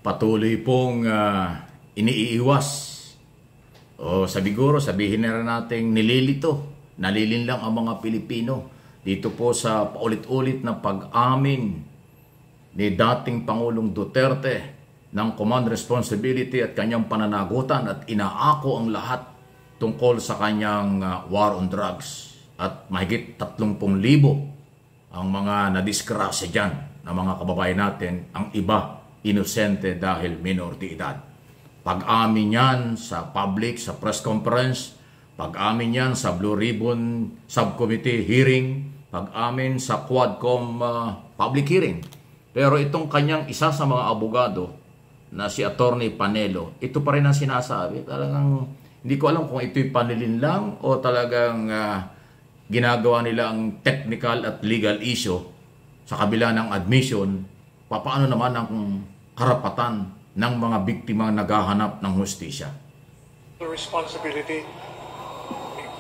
patuloy pong iniiwas o sabihin na rin natin nililito, nalilinlang ang mga Pilipino dito po sa paulit-ulit na pag-amin ni dating Pangulong Duterte ng command responsibility at kanyang pananagutan at inaako ang lahat tungkol sa kanyang war on drugs at mahigit 30,000 ang mga nadiskrasya dyan ng mga kababayan natin, ang iba inosente dahil minor de edad. Pag-amin yan sa public, sa press conference, pag-amin yan sa Blue Ribbon Subcommittee hearing, pag-amin sa Quadcom public hearing. Pero itong kanyang isa sa mga abogado na si Attorney Panelo, ito pa rin ang sinasabi. Talagang hindi ko alam kung ito'y panlilinlang o talagang ginagawa nila ang technical at legal issue sa kabila ng admission. Paano naman ang karapatan ng mga biktimang naghahanap ng hustisya? Responsibility.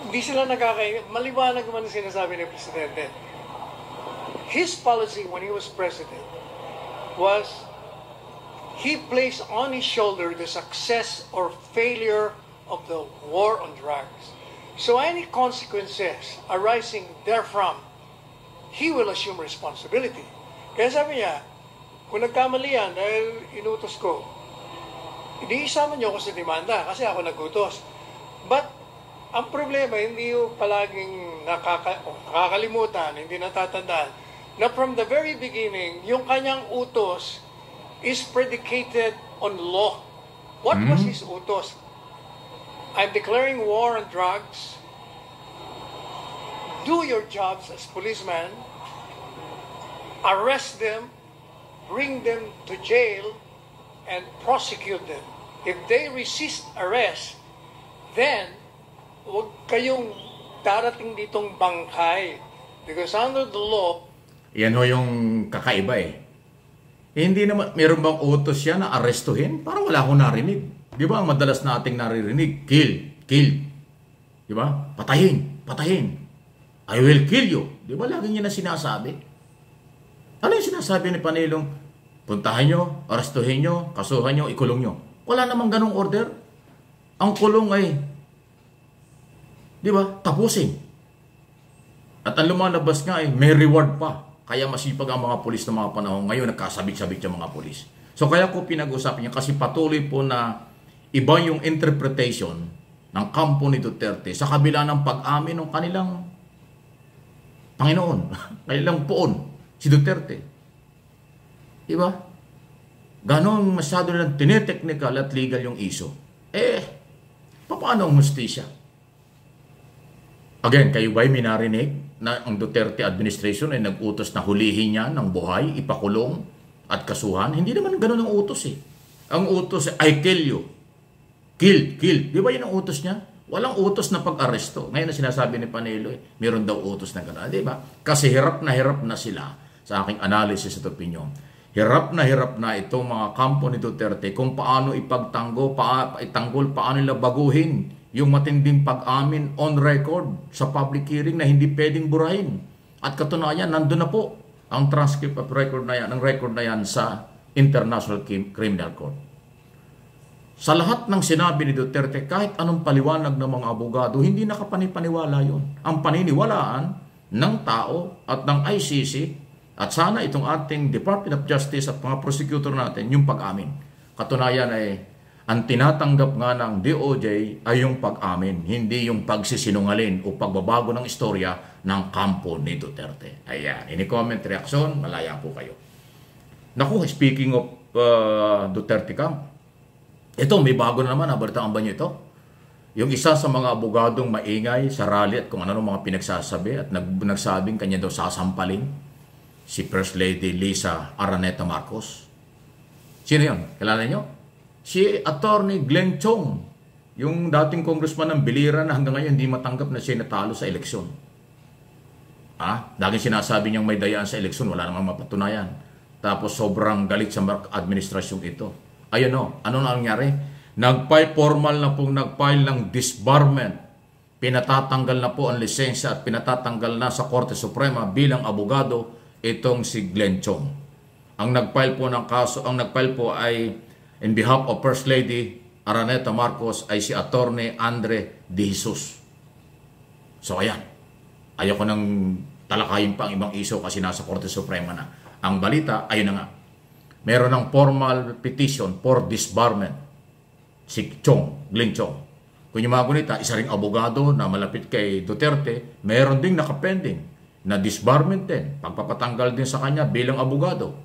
Hindi sila maliwanag naman sinasabi ni Presidente. His policy when he was president was he placed on his shoulder the success or failure of the war on drugs. So any consequences arising therefrom, he will assume responsibility. Kaya sabi niya, kung nagkamali yan dahil inutos ko, hindi isama niyo ako sa demanda kasi ako nagutos. But ang problema, hindi yung palaging nakakalimutan, hindi natatandaan, na from the very beginning, yung kanyang utos is predicated on law. What was his utos? I'm declaring war on drugs. Do your jobs as policemen. Arrest them, bring them to jail, and prosecute them. If they resist arrest, then huwag kayong darating ditong bangkay. Because under the law, yan ho yung kakaiba eh. Hindi naman, meron bang utos siya na arestuhin? Parang wala akong narinig. Di ba ang madalas nating naririnig? Kill, kill. Di ba? Patayin, patayin. I will kill you. Di ba lagi niya na sinasabi? Ano yung sinasabi ni Panelong? Puntahan nyo, arestuhin nyo, kasuhan nyo, ikulong nyo. Wala namang ganong order. Ang kulong ay, di ba, tapusin. At ang lumalabas nga ay may reward pa. Kaya masipag ang mga pulis ng mga panahon. Ngayon, nagkasabit-sabit yung mga pulis. So, kaya ko pinag-usapan niya kasi patuloy po na iba yung interpretation ng kampo ni Duterte sa kabila ng pag-amin ng kanilang Panginoon, kanilang poon, si Duterte. Diba? Ganon masyado nilang tinetechnical at legal yung issue. Paano ang hustisya? Again, kayo ba'y minarinig na ang Duterte administration ay nag-utos na hulihin niya ng buhay, ipakulong at kasuhan? Hindi naman ganun ang utos eh. Ang utos ay I kill you. Kill, kill. Di ba yun ang utos niya? Walang utos na pag-aresto. Ngayon na sinasabi ni Panelo, meron daw utos na gano'n. Di ba? Kasi hirap na sila sa aking analysis at opinion. Hirap na itong mga kampo ni Duterte kung paano ipagtanggol, paano nila baguhin yung matinding pag-amin on record sa public hearing na hindi pwedeng burahin. At katunayan, nandun na po ang transcript of record na yan, ang record na yan sa International Criminal Court. Sa lahat ng sinabi ni Duterte, kahit anong paliwanag ng mga abogado, hindi nakapanipaniwala yun. Ang paniniwalaan ng tao at ng ICC at sana itong ating Department of Justice at mga prosecutor natin, yung pag-amin. Katunayan ay ang tinatanggap nga ng DOJ ay yung pag-amin, hindi yung pagsisinungalin o pagbabago ng istorya ng kampo ni Duterte. Ayan, ini-comment, reaksyon, malaya po kayo. Naku, speaking of Duterte camp, ito, may bago na naman, nabalitaan ba nyo ito? Yung isa sa mga abogadong maingay sa rally at kung ano mga pinagsasabi at nagsabing kanya daw sasampalin, si First Lady Lisa Araneta Marcos. Sino yun? Kilala nyo? Si Attorney Glenn Chong, yung dating congressman ng Biliran na hanggang ngayon hindi matanggap na siya natalo sa eleksyon. Dahil sinasabi niyang may dayaan sa eleksyon, wala namang mapatunayan. Tapos sobrang galit sa administrasyong ito. Ayun ano na nangyari? Formal na pong nag-file ng disbarment. Pinatatanggal na po ang lisensya at pinatatanggal na sa Korte Suprema bilang abogado itong si Glenn Chong. Ang nag-file po ng kaso, ang nag-file po ay In behalf of First Lady Araneta Marcos ay si Attorney Andre De Jesus. So ayan, ayoko nang talakayin pa ang ibang iso kasi nasa Korte Suprema na. Ang balita, ayun na nga, meron ng formal petition for disbarment si Glenn Chong. Kung yung mga gunita, isa ring abogado na malapit kay Duterte, meron ding nakapending na disbarment din, pagpapatanggal din sa kanya bilang abogado.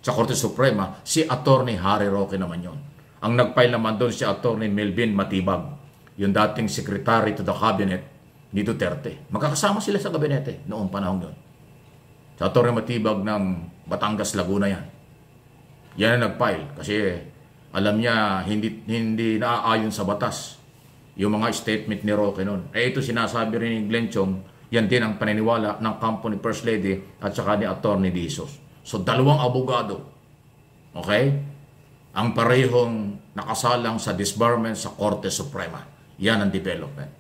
Sa Korte Suprema, si Attorney Harry Roque naman yon. Ang nagfile naman doon si Attorney Melvin Matibag, yung dating Secretary to the Cabinet ni Duterte. Magkakasama sila sa gabinete noong panahon yun. Sa Attorney Matibag ng Batangas, Laguna yan. Yan ang nagfile kasi alam niya hindi naaayon sa batas yung mga statement ni Roque noon. Ito sinasabi rin ni Glenn Chong, yan din ang paniniwala ng kampo ni First Lady at saka ni Attorney De Jesus. So, dalawang abogado, okay, ang parehong nakasalang sa disbarment sa Korte Suprema. Yan ang development.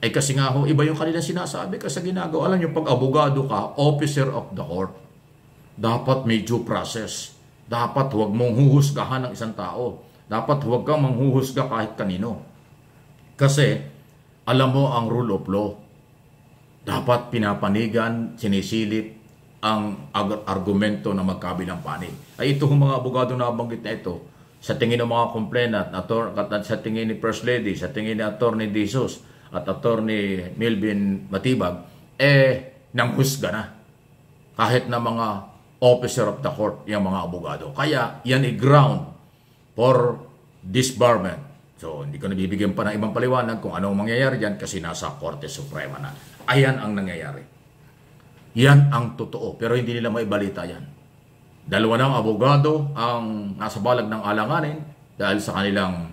Ay kasi nga ho, iba yung kanila sinasabi kasi ginagawa. Alam nyo, pag abogado ka, officer of the court, dapat may due process. Dapat huwag mong huhusgahan ng isang tao. Dapat huwag kang manghuhusga kahit kanino. Kasi, alam mo ang rule of law. Dapat pinapanigan, sinisilip, ang argumento na magkabilang panig. Ay ito mga abogado na banggit na ito, sa tingin ng mga complainant, sa tingin ni First Lady, sa tingin ni Attorney De Jesus at Attorney Melvin Matibag, nanghusga na. Kahit na mga officer of the court, yung mga abogado. Kaya yan ay ground for disbarment. So hindi ko nabibigyan pa ng ibang paliwanag kung anong mangyayari dyan kasi nasa Korte Suprema na. Ayan ang nangyayari. Yan ang totoo, pero hindi nila maibalita yan. Dalawa ng abogado ang nasa balag ng alanganin dahil sa kanilang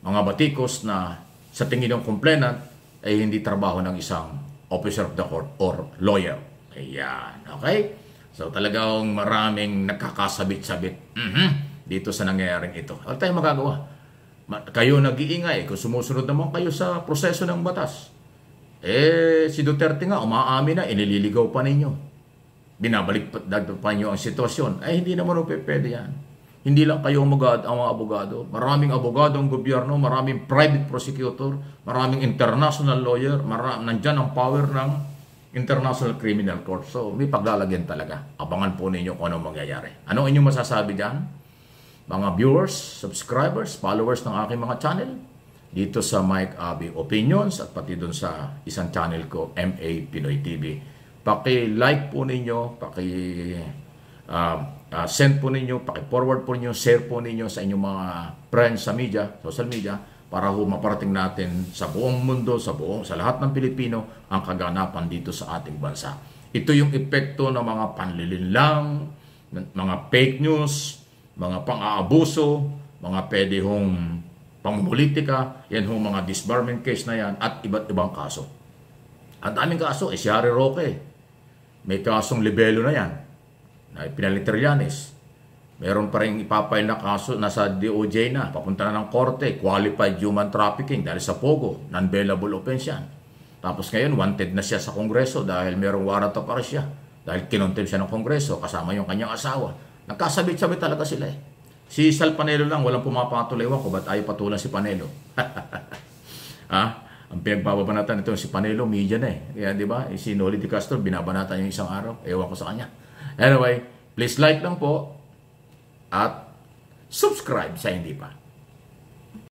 mga batikos na sa tingin ng complainant ay hindi trabaho ng isang officer of the court or lawyer. Ayan, okay? So talagang maraming nakakasabit-sabit dito sa nangyayaring ito. Ano tayong magagawa? Kayo nag-iingay kung sumusunod naman kayo sa proseso ng batas. Si Duterte nga, umaamin na, inililigaw pa ninyo. Binabalik pa ninyo ang sitwasyon. Hindi naman pwede yan. Hindi lang kayo ang mga abogado. Maraming abogado ang gobyerno, maraming private prosecutor, maraming international lawyer, nandyan ang power ng International Criminal Court. So, may paglalagyan talaga. Abangan po ninyo kung anong mangyayari. Ano inyong masasabi dyan? Mga viewers, subscribers, followers ng aking mga channel? Dito sa Mike Abby Opinions at pati doon sa isang channel ko, MA Pinoy TV. Paki-like po ninyo, send po ninyo, paki-forward po ninyo, share po ninyo sa inyong mga friends sa media, social media, para maparating natin sa buong mundo, sa lahat ng Pilipino, ang kaganapan dito sa ating bansa. Ito yung epekto ng mga panlilinlang, mga fake news, mga pang-aabuso, mga pwede hong pangpolitika, yan hong mga disbarment case na yan at iba't ibang kaso. Ang daming kaso, si Harry Roque, may kasong libelo na yan, na pinaliterianis. Meron pa rin ipapile na kaso na sa DOJ na, papunta na ng korte, qualified human trafficking dahil sa POGO, non-bailable offense yan. Tapos ngayon, wanted na siya sa Kongreso dahil merong warrant of arrest siya. Dahil kinontempt siya ng Kongreso, kasama yung kanyang asawa. Nagkasabit-sabit talaga sila eh. Si Sal Panelo lang, walang pumapatuloy ko, ba't ayaw patulan si Panelo? Ang pinagbabanatan ito si Panelo, media na eh. Kaya di ba, si Noli de Castro, binabanatan yung isang araw, ewan ko sa kanya. Anyway, please like lang po at subscribe sa hindi pa.